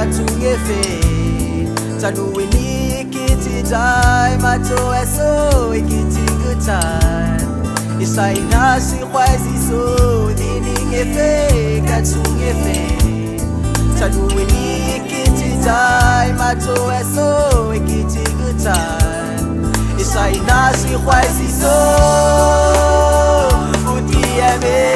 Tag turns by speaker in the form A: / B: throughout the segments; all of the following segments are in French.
A: katungefe Tanuini kiti jai mato eso ikiti gutan Isai nasi kwazi so diningefe katungefe Tanuini kiti jai mato eso ikiti gutan Isai nasi kwazi so utiame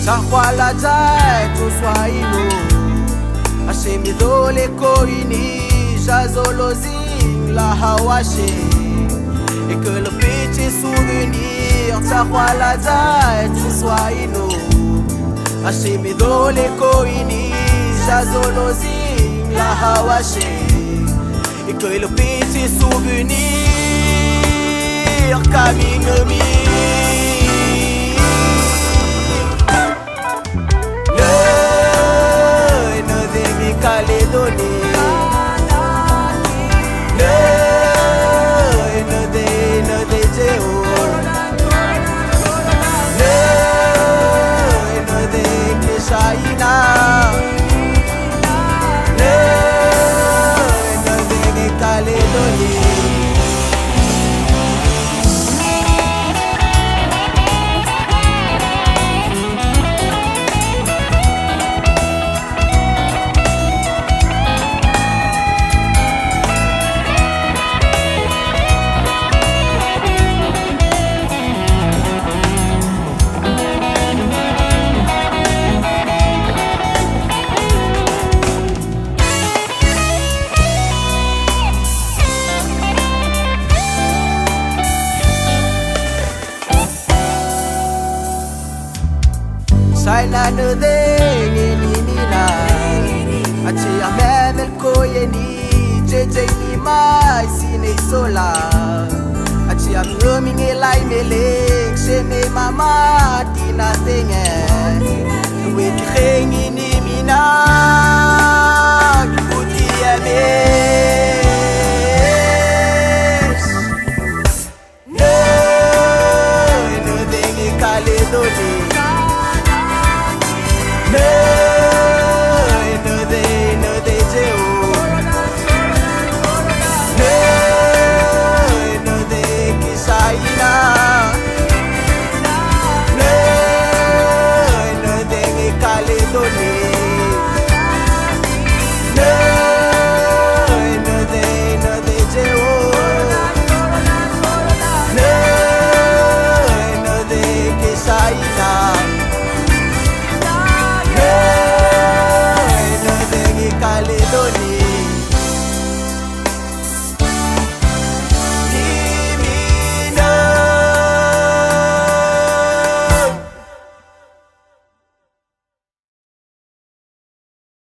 A: Tahwala jai to swaino Ashemi dole koini Jazolozing la hawashe Et que le petit souvenir Tahwala jai to swaino Ashemi dole koini Jazolozing la hawashe Et que le petit souvenir Kamingemi Saina no dengi ni na Achi a memel koye ni JJ ni mai sine sola Achi a ngoming elai meleng Sheme mama tina tenye Weti khengi ni mina Kuti No dengi Caledoni Caledoni